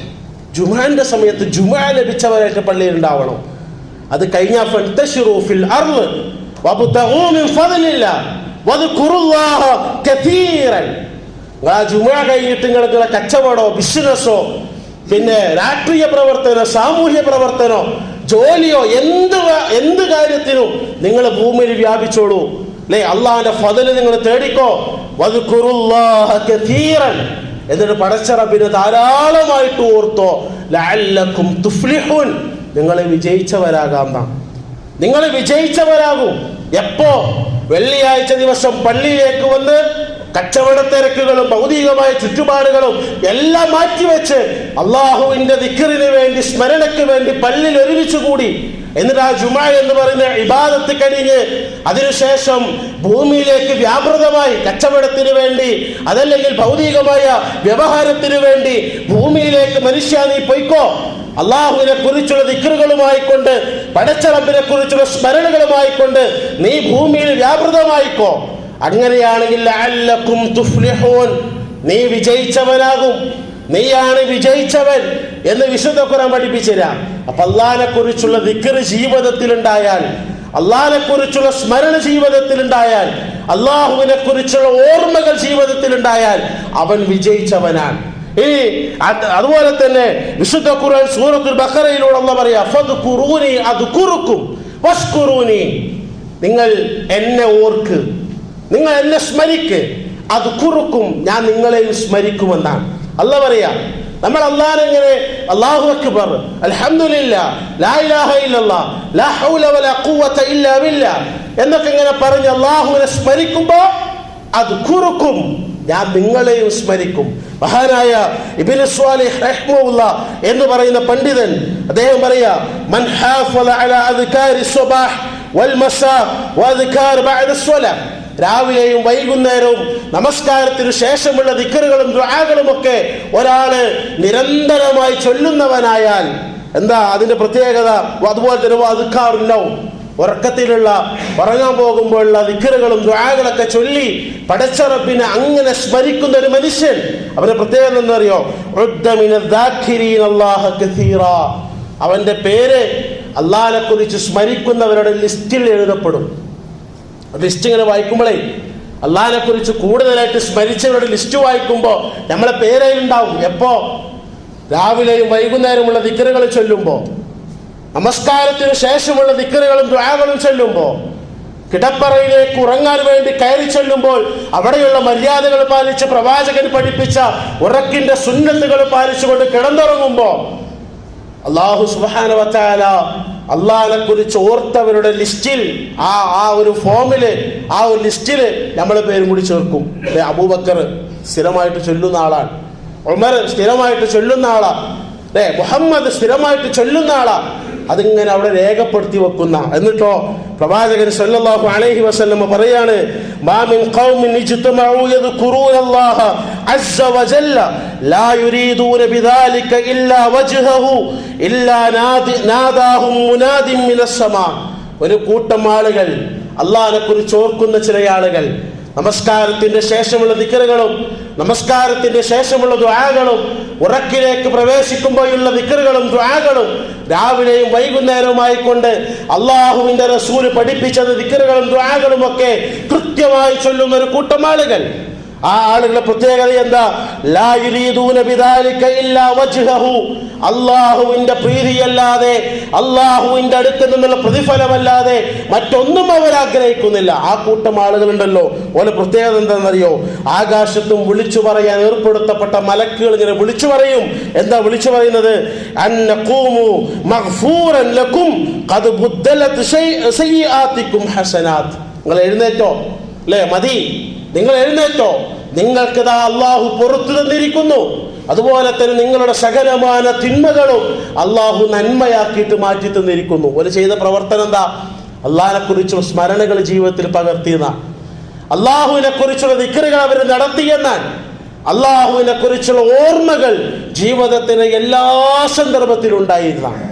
ജുമുഅന്റെ സമയത്ത് ജുമുഅ ലഭിച്ചവരായിട്ട് പള്ളിയിൽ ഉണ്ടാവണം. അത് കഴിഞ്ഞാൽ ഫന്തശിറൂ ഫിൽ അർളി വബ്തഗൂ മിൻ ഫദ്ലില്ലാഹ് വദ്കുറുല്ലാഹ കതീറൻ. ആ ജുമുഅ കഴിഞ്ഞിട്ട് നിങ്ങളെ കച്ചവടോ ബിസിനസ്സോ പിന്നെ രാഷ്ട്രീയ പ്രവർത്തനോ സാമൂഹ്യ പ്രവർത്തനോ ജോലിയോ എന്ത് കാര്യത്തിനും നിങ്ങൾ ഭൂമിയിൽ വ്യാപിച്ചോളൂ. അല്ലെ, അള്ളാഹിന്റെ ഫദ്ല് നിങ്ങൾ തേടിക്കോ. വദ്കുറുല്ലാഹ കതീറൻ, എന്നിട്ട് പടച്ച റബ്ബിനെ ധാരാളമായിട്ട് ഓർത്തോ. ലഅല്ലക്കും തുഫ്ലിഹൂൻ, നിങ്ങൾ വിജയിച്ചവരാകാം. നിങ്ങൾ വിജയിച്ചവരാകും. എപ്പോ? വെള്ളിയാഴ്ച ദിവസം പള്ളിയിലേക്ക് വന്ന് കച്ചവട തിരക്കുകളും ഭൗതികമായ ചുറ്റുപാടുകളും എല്ലാം മാറ്റിവെച്ച് അള്ളാഹുവിന്റെ ദിക്റിന് വേണ്ടി സ്മരണയ്ക്ക് വേണ്ടി പള്ളിയിൽ ഒരുമിച്ച് കൂടി. എന്നിട്ട് ആ ജുമുഅ എന്ന് പറയുന്ന ഇബാദത്ത് കഴിഞ്ഞ് അതിനുശേഷം ഭൂമിയിലേക്ക് വ്യാപൃതമായി കച്ചവടത്തിന് വേണ്ടി അതല്ലെങ്കിൽ ഭൗതികമായ വ്യവഹാരത്തിന് വേണ്ടി ഭൂമിയിലേക്ക് മനുഷ്യ നീ പൊയ്ക്കോ. അള്ളാഹുവിനെ കുറിച്ചുള്ള ദിക്റുകളുമായിക്കൊണ്ട് പടച്ച റബ്ബിനെ കുറിച്ചുള്ള സ്മരണകളുമായിക്കൊണ്ട് നീ ഭൂമിയിൽ വ്യാപൃതമായിക്കോ. അങ്ങനെയാണെങ്കിൽ ലഅല്ലക്കും തുഫ്ലിഹൂൻ, നീ വിജയിച്ചവനാകും. നീയാണ് വിജയിച്ചവൻ എന്ന് വിശുദ്ധ ഖുർആൻ പഠിപ്പിച്ചുതരാം. അപ്പൊ അള്ളാഹിനെ കുറിച്ചുള്ള ദിക്ർ ജീവിതത്തിലുണ്ടായാൽ, അള്ളാഹിനെ കുറിച്ചുള്ള സ്മരണ ജീവിതത്തിലുണ്ടായാൽ, അള്ളാഹുവിനെ കുറിച്ചുള്ള ഓർമ്മകൾ ജീവിതത്തിലുണ്ടായാൽ അവൻ വിജയിച്ചവനാണ്. ഇനി അതുപോലെ തന്നെ വിശുദ്ധ ഖുർആൻ സൂറത്തുൽ ബഖറയിലൂടെ അല്ലാഹു പറയാ, ഫദ്കുറൂനി അദ്കുറുക്കും വസ്കുറൂനി, നിങ്ങൾ എന്നെ ഓർക്ക്, നിങ്ങൾ എന്നെ സ്മരിക്ക്, അദ്കുറുക്കും, ഞാൻ നിങ്ങളെയും സ്മരിക്കുമെന്നാണ് അല്ലാഹു പറയാ. നമ്മൾ അല്ലാഹുവിനെ എങ്ങനെ അല്ലാഹു അക്ബർ അൽഹംദുലില്ലാഹ് ലാ ഇലാഹ ഇല്ലല്ലാഹ് ലാ ഹൗല വലാ ഖുവത ഇല്ലാ ബില്ലാഹ് എന്നൊക്കെ ഇങ്ങനെ പറഞ്ഞ് അല്ലാഹുവിനെ സ്മരിക്കുമ്പോൾ അദ്കുറുക്കും, ഞാൻ നിങ്ങളെയും സ്മരിക്കും. മഹാനായ ഇബ്നു സ്വാലിഹ് റഹ്മഹുല്ലാഹ് എന്ന് പറയുന്ന പണ്ഡിതൻ അദ്ദേഹം പറയാ, മൻ ഹാഫള അലാ അദ്കാരി സ്വബാഹ് വൽ മസാ വഅദ്കാർ ബഅദ സ്വലാഹ്, രാവിലെയും വൈകുന്നേരവും നമസ്കാരത്തിനു ശേഷമുള്ള ദിക്റുകളും ദുആകളും ഒക്കെ ഒരാള് നിരന്തരമായി ചൊല്ലുന്നവനായാൽ എന്താ അതിന്റെ പ്രത്യേകത? അതുപോലെ തന്നെ അദ്കാറുന്നൗം, ഉറക്കത്തിലുള്ള ഉറങ്ങാൻ പോകുമ്പോഴുള്ള ദിക്റുകളും ദുആകളൊക്കെ ചൊല്ലി പടച്ച റബ്ബിനെ അങ്ങനെ സ്മരിക്കുന്ന ഒരു മനുഷ്യൻ, അവന്റെ പ്രത്യേകത എന്നറിയോ? അവന്റെ പേര് അല്ലാഹുവിനെ കുറിച്ച് സ്മരിക്കുന്നവരുടെ ലിസ്റ്റിൽ എഴുതപ്പെടും. ലിസ്റ്റ് ഇങ്ങനെ വായിക്കുമ്പോഴേ അല്ലാഹുവിനെ കുറിച്ച് കൂടുതലായിട്ട് സ്മരിച്ചവരുടെ ലിസ്റ്റ് വായിക്കുമ്പോൾ നമ്മളെ പേരയിലുണ്ടാവും. എപ്പോ? രാവിലെയും വൈകുന്നേരമുള്ള ദിക്റുകൾ ചൊല്ലുമ്പോൾ, നമസ്കാരത്തിന് ശേഷമുള്ള ദിക്റുകളും ദുആകളും ചൊല്ലുമ്പോൾ, കിടപ്പറയിലേക്ക് ഉറങ്ങാൻ വേണ്ടി കയറി ചെല്ലുമ്പോൾ അവിടെയുള്ള മര്യാദകൾ പാലിച്ച് പ്രവാചകൻ പഠിപ്പിച്ച ഉറക്കിന്റെ സുന്നത്തുകൾ പാലിച്ചുകൊണ്ട് കിടന്നുറങ്ങുമ്പോൾ അല്ലാഹു സുബ്ഹാനഹു വ തആല അല്ലാഹുവിനെ കുറിച്ച് ഓർത്തവരുടെ ലിസ്റ്റിൽ ആ ഒരു ഫോമില് ആ ഒരു ലിസ്റ്റിൽ നമ്മളെ പേരും കൂടി ചേർക്കും. അബൂബക്കർ സ്ഥിരമായിട്ട് ചൊല്ലുന്ന ആളാണ്, ഉമർ സ്ഥിരമായിട്ട് ചൊല്ലുന്ന ആളാണ്, മുഹമ്മദ് സ്ഥിരമായിട്ട് ചൊല്ലുന്ന ആളാ. അതിങ്ങനെ അവിടെ രേഖപ്പെടുത്തി വെക്കുന്ന. എന്നിട്ടോ പ്രവാചകൻ സല്ലല്ലാഹു അലൈഹി വസല്ലം പറയാണ്, മാ മിൻ ഖൗമിൻ ഇജ്തമഉ യദ്കുറൂനല്ലാഹ അസ്സ വജല്ല ലാ യുരീദൂന ബിദാലിക ഇല്ലാ വജ്ഹഹു ഇല്ലാ നാദാഹും മുനാദിൻ മിനസ് സമാ. ഒരു കൂട്ടം ആളുകൾ, അല്ലാഹുവിനെ കുറിച്ച് ഓർക്കുന്ന ചില ആളുകൾ നമസ്കാരത്തിന്റെ ശേഷമുള്ള ദിക്റുകളും നമസ്കാരത്തിന്റെ ശേഷമുള്ള ദുആകളും ഉറക്കിലേക്ക് പ്രവേശിക്കുമ്പോഴുള്ള ദിക്റുകളും ദുആകളും രാവിലെയും വൈകുന്നേരവുമായിക്കൊണ്ട് അള്ളാഹുവിന്റെ റസൂല് പഠിപ്പിച്ചത് ദിക്റുകളും ദുആകളും ഒക്കെ കൃത്യമായി ചൊല്ലുന്ന ഒരു കൂട്ടം ആളുകൾ. ആ ആളുകളുടെ പ്രത്യേകത എന്താ? ലാ യുരീദൂന ബിദാലിക ഇല്ലാ വജ്ഹഹു, അള്ളാഹുവിന്റെ പ്രീതിയല്ലാതെ അള്ളാഹുവിന്റെ അടുത്ത് നിന്നുള്ള പ്രതിഫലമല്ലാതെ മറ്റൊന്നും അവർ ആഗ്രഹിക്കുന്നില്ല. ആ കൂട്ടം ആളുകളുണ്ടല്ലോ, ഓലെ പ്രത്യേകത എന്താണെന്നറിയോ? ആകാശത്തും വിളിച്ചു പറയാൻ ഏർപ്പെടുത്തപ്പെട്ട മലക്കുകൾ ഇങ്ങനെ വിളിച്ചു പറയും. എന്താ വിളിച്ചു പറയുന്നത്? അന്നഖൂമു മഗ്ഫൂറൻ ലക്കും ഖദ് ബുദ്ദലത് സയ്യിആതികും ഹസനാത്ത്. നിങ്ങൾ എഴുന്നേറ്റോ, അല്ലേ? മതി, നിങ്ങൾ എഴുന്നേറ്റോ, നിങ്ങൾക്കിതാ അള്ളാഹു പുറത്തു തന്നിരിക്കുന്നു. അതുപോലെ തന്നെ നിങ്ങളുടെ സകലമാന തിന്മകളും അള്ളാഹു നന്മയാക്കിയിട്ട് മാറ്റി തന്നിരിക്കുന്നു. ഒരു ചെയ്ത പ്രവർത്തനം എന്താ? അള്ളാഹിനെ കുറിച്ചുള്ള സ്മരണകൾ ജീവിതത്തിൽ പകർത്തിയെന്ന, അള്ളാഹുവിനെ കുറിച്ചുള്ള ദിക്റുകൾ അവർ നടത്തിയെന്നാൽ, അള്ളാഹുവിനെ കുറിച്ചുള്ള ഓർമ്മകൾ ജീവിതത്തിന് എല്ലാ സന്ദർഭത്തിലും ഉണ്ടായിരുന്നതാണ്.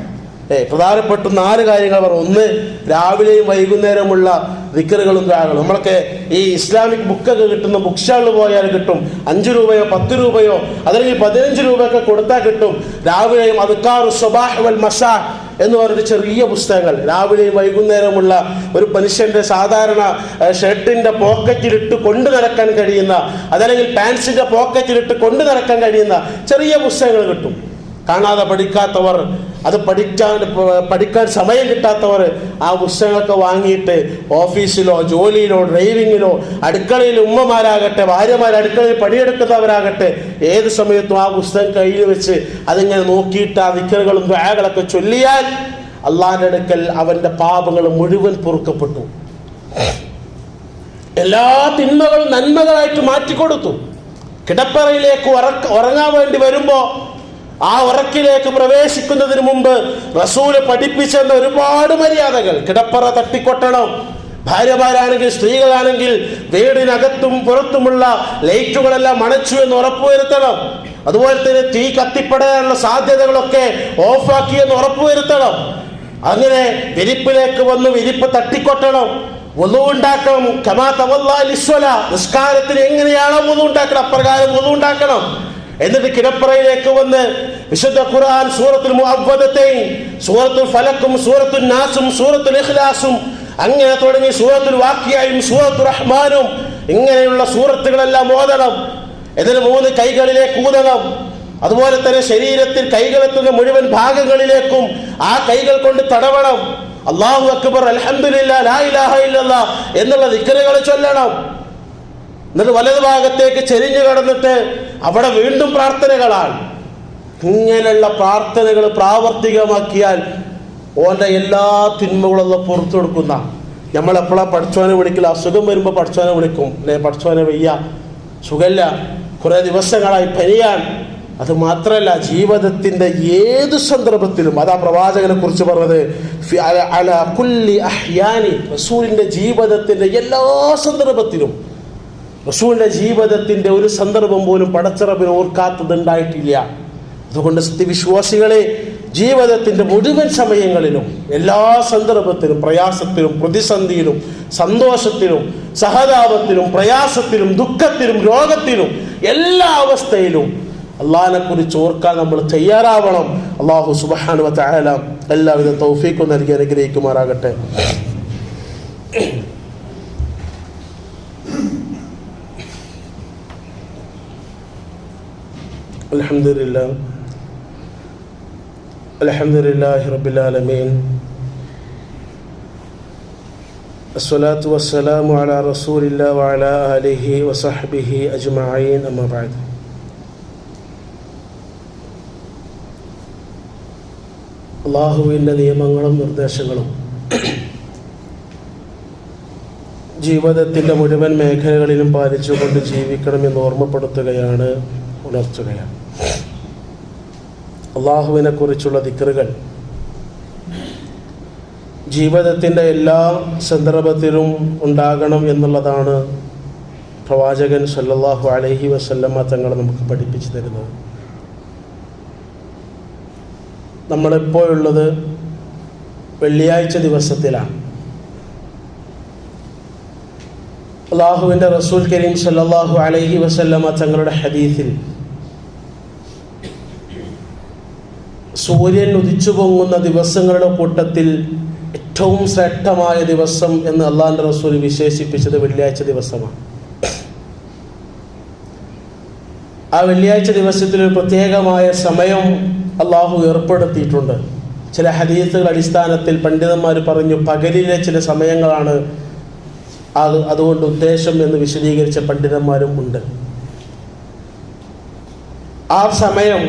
പ്രധാനപ്പെട്ട 4 കാര്യങ്ങൾ പറഞ്ഞു. ഒന്ന്, രാവിലെയും വൈകുന്നേരമുള്ള ദിക്റുകളും ദുആകളും. നമ്മളൊക്കെ ഈ ഇസ്ലാമിക് ബുക്കൊക്കെ കിട്ടുന്ന ബുക്ക് സ്റ്റാളിൽ പോയാൽ കിട്ടും. 5 രൂപയോ 10 രൂപയോ അതല്ലെങ്കിൽ 15 രൂപയൊക്കെ കൊടുത്താൽ കിട്ടും. രാവിലെയും അദ്കാറു സ്വബാഹ് വൽ മസാ എന്ന് പറഞ്ഞൊരു ചെറിയ പുസ്തകങ്ങൾ, രാവിലെയും വൈകുന്നേരമുള്ള ഒരു മനുഷ്യന്റെ സാധാരണ ഷർട്ടിന്റെ പോക്കറ്റിലിട്ട് കൊണ്ടു നടക്കാൻ കഴിയുന്ന, അതല്ലെങ്കിൽ പാൻസിന്റെ പോക്കറ്റിലിട്ട് കൊണ്ടു നടക്കാൻ കഴിയുന്ന ചെറിയ പുസ്തകങ്ങൾ കിട്ടും. കാണാതെ പഠിക്കാത്തവർ, അത് പഠിക്കാൻ സമയം കിട്ടാത്തവർ ആ പുസ്തകങ്ങളൊക്കെ വാങ്ങിയിട്ട് ഓഫീസിലോ ജോലിയിലോ ഡ്രൈവിങ്ങിലോ അടുക്കളയിൽ ഉമ്മമാരാകട്ടെ ഭാര്യമാർ അടുക്കളയിൽ പണിയെടുക്കുന്നവരാകട്ടെ ഏത് സമയത്തും ആ പുസ്തകം കയ്യിൽ വെച്ച് അതിങ്ങനെ നോക്കിയിട്ട് ആ ദിക്റുകളും ദുആകളൊക്കെ ചൊല്ലിയാൽ അള്ളാഹിന്റെ അടുക്കൽ അവന്റെ പാപങ്ങൾ മുഴുവൻ പൊറുക്കപ്പെട്ടു. എല്ലാ തിന്മകളും നന്മകളായിട്ട് മാറ്റിക്കൊടുത്തു. കിടപ്പറയിലേക്ക് ഉറങ്ങാൻ വേണ്ടി വരുമ്പോ ആ ഉറക്കിലേക്ക് പ്രവേശിക്കുന്നതിന് മുമ്പ് റസൂല് പഠിപ്പിച്ചെന്ന ഒരുപാട് മര്യാദകൾ. കിടപ്പറ തട്ടിക്കൊട്ടണം. ഭാര്യമാരാണെങ്കിൽ സ്ത്രീകളാണെങ്കിൽ വീടിനകത്തും പുറത്തുമുള്ള ലൈറ്റുകളെല്ലാം അണച്ചു എന്ന് ഉറപ്പുവരുത്തണം. അതുപോലെ തന്നെ തീ കത്തിപ്പെടാനുള്ള സാധ്യതകളൊക്കെ ഓഫാക്കിയെന്ന് ഉറപ്പുവരുത്തണം. അങ്ങനെ വിരിപ്പിലേക്ക് വന്ന് വിരിപ്പ് തട്ടിക്കൊട്ടണം. വുളു ഉണ്ടാക്കണം. കമാ തവല്ലാ ലിസ്വലാ, നിസ്കാരത്തിന് എങ്ങനെയാണോ വുളു ഉണ്ടാക്കണം അപ്രകാരം വുളു ഉണ്ടാക്കണം. എന്നിട്ട് കിടപ്പറയിലേക്ക് വന്ന് വിശുദ്ധ ഖുർആൻ സൂറത്തുൽ മുഅവ്വദതൈൻ, സൂറത്തുൽ ഫലക്കും സൂറത്തുൽ നാസും സൂറത്തുൽ ഇഖ്ലാസും അങ്ങനെ തുടങ്ങി സൂറത്തുൽ വാഖിയയും സൂറത്തുർ റഹ്മാനും ഇങ്ങനെയുള്ള സൂറത്തുകളെല്ലാം ഓതണം. എന്നിട്ട് 3 കൈകളിലേക്ക് ഊതണം. അതുപോലെ തന്നെ ശരീരത്തിൽ കൈകളെത്തുന്ന മുഴുവൻ ഭാഗങ്ങളിലേക്കും ആ കൈകൾ കൊണ്ട് തടവണം. അല്ലാഹു അക്ബർ, അൽഹംദുലില്ലാഹ്, ലാ ഇലാഹ ഇല്ലല്ലാഹ് എന്നുള്ള ദിക്റുകൾ ചൊല്ലണം. എന്നിട്ട് വലതു ഭാഗത്തേക്ക് ചെരിഞ്ഞു കടന്നിട്ട് അവിടെ വീണ്ടും പ്രാർത്ഥനകളാണ്. ഇങ്ങനെയുള്ള പ്രാർത്ഥനകൾ പ്രാവർത്തികമാക്കിയാൽ ഓന്റെ എല്ലാ തിന്മകളും പുറത്തു കൊടുക്കുന്ന. നമ്മളെപ്പോഴാണ് പഠിച്ചോനെ വിളിക്കില്ല? അസുഖം വരുമ്പോൾ പഠിച്ചോനെ വിളിക്കും, അല്ലെ? പഠിച്ചോനെ വയ്യ, സുഖമില്ല, കുറെ ദിവസങ്ങളായി പനിയാൻ. അത് മാത്രമല്ല, ജീവിതത്തിന്റെ ഏത് സന്ദർഭത്തിലും, അതാ പ്രവാചകനെ കുറിച്ച് പറഞ്ഞത്, അലാ കുല്ലി അഹ്യാനി, റസൂലിന്റെ ജീവിതത്തിന്റെ എല്ലാ സന്ദർഭത്തിലും, റസൂലിന്റെ ജീവിതത്തിന്റെ ഒരു സന്ദർഭം പോലും പടച്ചറബിന് ഓർക്കാത്തത് ഉണ്ടായിട്ടില്ല. അതുകൊണ്ട് സത്യവിശ്വാസികളെ, ജീവിതത്തിന്റെ മുഴുവൻ സമയങ്ങളിലും എല്ലാ സന്ദർഭത്തിലും, പ്രയാസത്തിലും പ്രതിസന്ധിയിലും സന്തോഷത്തിലും സഹതാപത്തിലും പ്രയാസത്തിലും ദുഃഖത്തിലും രോഗത്തിലും എല്ലാ അവസ്ഥയിലും അള്ളാഹിനെ കുറിച്ച് ഓർക്കാൻ നമ്മൾ തയ്യാറാവണം. അള്ളാഹു സുബ്ഹാനഹു വ തആല എല്ലാവിധ തൗഫീഖും നൽകി അനുഗ്രഹിക്കുമാറാകട്ടെ. അൽഹംദുലില്ലാഹി റബ്ബിൽ ആലമീൻ, അസ്സലാത്തു വസ്സലാമു അലാ റസൂലില്ലാഹി വഅലാ ആലിഹി വസഹ്ബിഹി അജ്മഈൻ, അമ്മാ ബഅദ്. അല്ലാഹുവിൻ്റെ നിയമങ്ങളും നിർദ്ദേശങ്ങളും ജീവിതത്തിൻ്റെ മുഴുവൻ മേഖലകളിലും പാലിച്ചുകൊണ്ട് ജീവിക്കണമെന്ന് ഓർമ്മപ്പെടുത്തുകയാണ്, ഉണർത്തുകയാണ്. അള്ളാഹുവിനെ കുറിച്ചുള്ള ദിക്റുകൾ ജീവിതത്തിൻ്റെ എല്ലാ സന്ദർഭത്തിലും ഉണ്ടാകണം എന്നുള്ളതാണ് പ്രവാചകൻ സല്ലല്ലാഹു അലൈഹി വസല്ലമ തങ്ങൾ നമുക്ക് പഠിപ്പിച്ചു തരുന്നത്. നമ്മളിപ്പോഴുള്ളത് വെള്ളിയാഴ്ച ദിവസത്തിലാണ്. അള്ളാഹുവിൻ്റെ റസൂൽ കരീം സല്ലല്ലാഹു അലൈഹി വസല്ലമ തങ്ങളുടെ ഹദീസിൽ സൂര്യൻ ഉദിച്ചു പൊങ്ങുന്ന ദിവസങ്ങളുടെ കൂട്ടത്തിൽ ഏറ്റവും ശ്രേഷ്ഠമായ ദിവസം എന്ന് അള്ളാഹുവിൻ്റെ റസൂൽ വിശേഷിപ്പിച്ചത് വെള്ളിയാഴ്ച ദിവസമാണ്. ആ വെള്ളിയാഴ്ച ദിവസത്തിൽ ഒരു പ്രത്യേകമായ സമയം അള്ളാഹു ഏർപ്പെടുത്തിയിട്ടുണ്ട്. ചില ഹദീസുകളുടെ അടിസ്ഥാനത്തിൽ പണ്ഡിതന്മാർ പറഞ്ഞു പകലിലെ ചില സമയങ്ങളാണ് അതുകൊണ്ട് ഉദ്ദേശം എന്ന് വിശദീകരിച്ച പണ്ഡിതന്മാരും ഉണ്ട്. ആ സമയം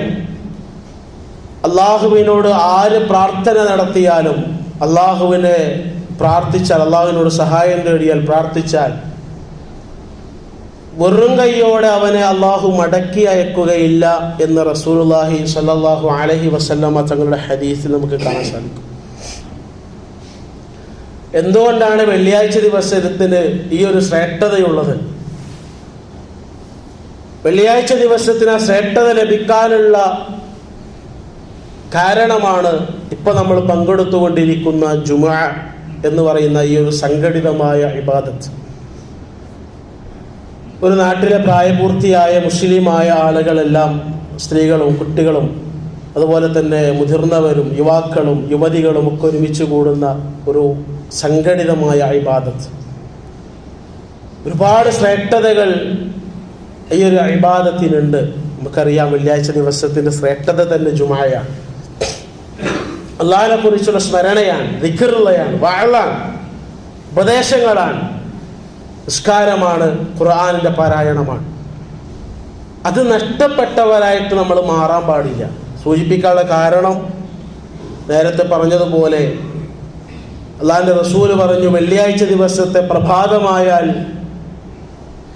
അള്ളാഹുവിനോട് ആര് പ്രാർത്ഥന നടത്തിയാലും, അള്ളാഹുവിനെ പ്രാർത്ഥിച്ചാൽ, അള്ളാഹുവിനോട് സഹായം തേടിയാൽ, പ്രാർത്ഥിച്ചാൽ വെറും കൈയോടെ അവനെ അള്ളാഹു മടക്കി അയക്കുകയില്ല എന്ന് റസൂലുള്ളാഹി സ്വല്ലല്ലാഹു അലൈഹി വസല്ലമ തങ്ങളുടെ ഹദീസിൽ നമുക്ക് കാണാൻ സാധിക്കും. എന്തുകൊണ്ടാണ് വെള്ളിയാഴ്ച ദിവസത്തിന് ഈ ഒരു ശ്രേഷ്ഠതയുള്ളത്? വെള്ളിയാഴ്ച ദിവസത്തിന് ആ ശ്രേഷ്ഠത ലഭിക്കാനുള്ള കാരണമാണ് ഇപ്പൊ നമ്മൾ പങ്കെടുത്തുകൊണ്ടിരിക്കുന്ന ജുമുഅ എന്ന് പറയുന്ന ഈ ഒരു സംഘടിതമായ ഇബാദത്ത്. ഒരു നാട്ടിലെ പ്രായപൂർത്തിയായ മുസ്ലിമായ ആളുകളെല്ലാം, സ്ത്രീകളും കുട്ടികളും അതുപോലെ തന്നെ മുതിർന്നവരും യുവാക്കളും യുവതികളും ഒക്കെ ഒരുമിച്ച് കൂടുന്ന ഒരു സംഘടിതമായ ഇബാദത്ത്. ഒരുപാട് ശ്രേഷ്ഠതകൾ ഈ ഒരു ഇബാദത്തിനുണ്ട്. നമുക്കറിയാം വെള്ളിയാഴ്ച ദിവസത്തിന്റെ ശ്രേഷ്ഠത തന്നെ ജുമുഅയാണ്. അല്ലാഹുവിനെ കുറിച്ചുള്ള സ്മരണയാണ്, ദിക്റുള്ളയാണ്, വഅളാണ്, ഉപദേശങ്ങളാണ്, നിസ്കാരമാണ്, ഖുർആനിന്റെ പാരായണമാണ്. അത് നഷ്ടപ്പെട്ടവരായിട്ട് നമ്മൾ മാറാൻ പാടില്ല. സൂചിപ്പിക്കാനുള്ള കാരണം നേരത്തെ പറഞ്ഞതുപോലെ അള്ളാഹുവിന്റെ റസൂല് പറഞ്ഞു, വെള്ളിയാഴ്ച ദിവസത്തെ പ്രഭാതമായാൽ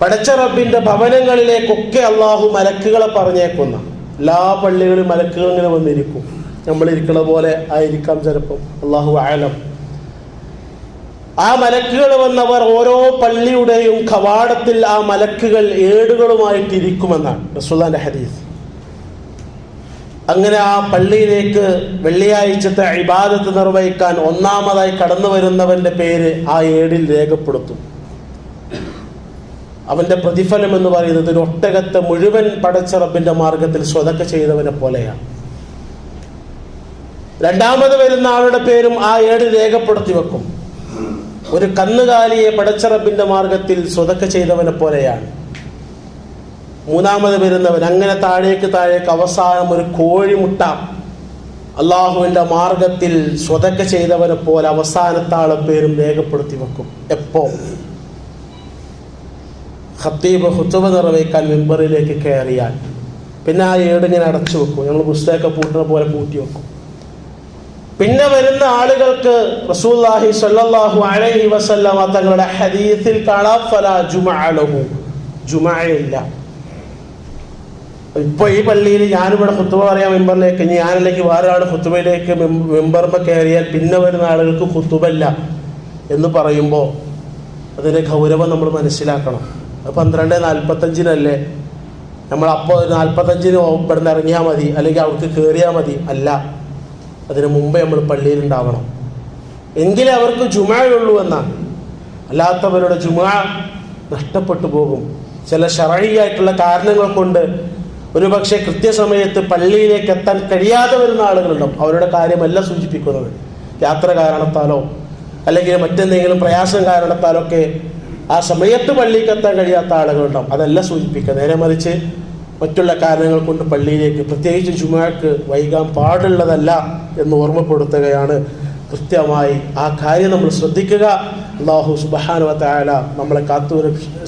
പടച്ച റബ്ബിന്റെ ഭവനങ്ങളിലേക്കൊക്കെ അള്ളാഹു മലക്കുകളെ പറഞ്ഞേക്കുന്ന. എല്ലാ പള്ളികളിലും മലക്കുകൾ ഇങ്ങനെ വന്നിരിക്കും. നമ്മളിരിക്കണ പോലെ ആയിരിക്കാം ചിലപ്പം, അള്ളാഹു ആലം. ആ മലക്കുകൾ വന്നവർ ഓരോ പള്ളിയുടെയും കവാടത്തിൽ ആ മലക്കുകൾ ഏടുകളുമായിട്ടിരിക്കുമെന്നാണ് റസൂലുള്ളാഹിന്റെ ഹദീസ്. അങ്ങനെ ആ പള്ളിയിലേക്ക് വെള്ളിയാഴ്ചത്തെ ഇബാദത്ത് നിർവഹിക്കാൻ ഒന്നാമതായി കടന്നു വരുന്നവന്റെ പേര് ആ ഏടിൽ രേഖപ്പെടുത്തും. അവന്റെ പ്രതിഫലം എന്ന് പറയുന്നത് ഒരു ഒട്ടകത്തെ മുഴുവൻ പടച്ച റബ്ബിന്റെ മാർഗത്തിൽ സ്വതക്ക ചെയ്തവനെ പോലെയാണ്. രണ്ടാമത് വരുന്ന ആളുടെ പേരും ആ ഏട് രേഖപ്പെടുത്തി വെക്കും. ഒരു കന്നുകാലിയെ പടച്ച റബ്ബിന്റെ മാർഗത്തിൽ സ്വതക്ക ചെയ്തവനെ പോലെയാണ്. മൂന്നാമത് വരുന്നവൻ, അങ്ങനെ താഴേക്ക് അവസാനം ഒരു കോഴിമുട്ട അള്ളാഹുവിന്റെ മാർഗത്തിൽ സ്വതക്ക ചെയ്തവനെ പോലെ അവസാനത്തെ ആളെ പേരും രേഖപ്പെടുത്തി വെക്കും. എപ്പോ? ഖത്തീബ് ഖുതുബ നിർവഹിക്കാൻ മിമ്പറിലേക്ക് കയറിയാൽ പിന്നെ ആ ഏടിങ്ങനെ അടച്ചു വെക്കും. ഞങ്ങൾ പുസ്തകമൊക്കെ പൂട്ടുന്ന പോലെ പൂട്ടി വെക്കും. പിന്നെ വരുന്ന ആളുകൾക്ക് റസൂലുള്ളാഹി സ്വല്ലല്ലാഹു അലൈഹി വസല്ലമ തങ്ങളുടെ ഹദീസിൽ കാണാം, ഫലാ ജുമുഅ ലഹു, ജുമുഅയില്ല. ഇപ്പൊ ഈ പള്ളിയിൽ ഞാനിവിടെ ഖുതുബ പറയാൻ മെമ്പറിലേക്ക്, ഞാനല്ലെങ്കിൽ വേറെ ആൾ ഖുതുബയിലേക്ക് മെമ്പർമ കയറിയാൽ പിന്നെ വരുന്ന ആളുകൾക്ക് ഖുതുബല്ല എന്ന് പറയുമ്പോൾ അതിന്റെ ഗൗരവം നമ്മൾ മനസ്സിലാക്കണം. 12:45 നമ്മൾ അപ്പോൾ 45 ഇവിടുന്ന് ഇറങ്ങിയാൽ മതി, അല്ലെങ്കിൽ അവർക്ക് കയറിയാൽ മതി. അല്ല, അതിന് മുമ്പേ നമ്മൾ പള്ളിയിലുണ്ടാവണം. എങ്കിലേ അവർക്ക് ജുമുഅയുള്ളൂ എന്നാണ്. അല്ലാത്തവരുടെ ജുമുഅ നഷ്ടപ്പെട്ടു പോകും. ചില ശർഈയായിട്ടുള്ള കാരണങ്ങൾ കൊണ്ട് ഒരുപക്ഷെ കൃത്യസമയത്ത് പള്ളിയിലേക്ക് എത്താൻ കഴിയാതെ വരുന്ന ആളുകളുണ്ടാവും. അവരുടെ കാര്യമല്ല സൂചിപ്പിക്കുന്നത്. യാത്ര കാരണത്താലോ അല്ലെങ്കിൽ മറ്റെന്തെങ്കിലും പ്രയാസം കാരണത്താലോ ഒക്കെ ആ സമയത്ത് പള്ളിക്ക് എത്താൻ കഴിയാത്ത ആളുകളുണ്ടാവും. അതല്ല സൂചിപ്പിക്കുക. നേരെ മറിച്ച് മറ്റുള്ള കാരണങ്ങൾ കൊണ്ട് പള്ളിയിലേക്ക്, പ്രത്യേകിച്ച് ജുമുഅക്ക് വൈകാൻ പാടുള്ളതല്ല എന്ന് ഓർമ്മപ്പെടുത്തുകയാണ്. കൃത്യമായി ആ കാര്യം നമ്മൾ ശ്രദ്ധിക്കുക. അല്ലാഹു സുബ്ഹാനഹു വ തആല നമ്മളെ കാത്തു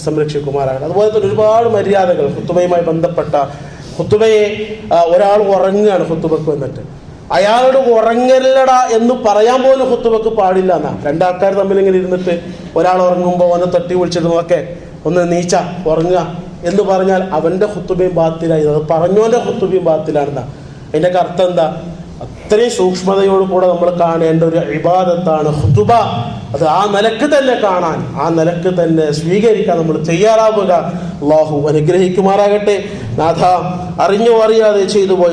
സംരക്ഷിക്കുമാറാകട്ടെ. അതുപോലെ തന്നെ ഒരുപാട് മര്യാദകൾ ഖുതുബയുമായി ബന്ധപ്പെട്ട. ഖുതുബയെ ഒരാൾ ഉറങ്ങുകയാണ് ഖുതുബക്ക് വന്നിട്ട്, അയാളോട് ഉറങ്ങല്ലടാ എന്ന് പറയാൻ പോലും ഖുതുബക്ക് പാടില്ല എന്നാ. രണ്ടാൾക്കാർ തമ്മിൽ ഇങ്ങനെ ഇരുന്നിട്ട് ഒരാൾ ഉറങ്ങുമ്പോൾ ഒന്ന് തട്ടി വിളിച്ചിടുന്നതൊക്കെ ഒന്ന് നീച്ച ഉറങ്ങുക എന്ന് പറഞ്ഞാൽ അവന്റെ ഖുതുബയും ബാത്തിലായി, അത് പറഞ്ഞോന്റെ ഖുതുബയും ബാത്തിലാണെന്നാ. അതിന്റെ അർത്ഥം എന്താ? അത്രയും സൂക്ഷ്മതയോട് കൂടെ നമ്മൾ കാണേണ്ട ഒരു ഇബാദത്താണ് ഖുതുബ. അത് ആ നിലക്ക് തന്നെ കാണാൻ, ആ നിലക്ക് തന്നെ സ്വീകരിക്കാൻ നമ്മൾ തയ്യാറാവുക. അല്ലാഹു അനുഗ്രഹിക്കുമാറാകട്ടെ. നാഥ, അറിഞ്ഞോ അറിയാതെ ചെയ്തു പോയ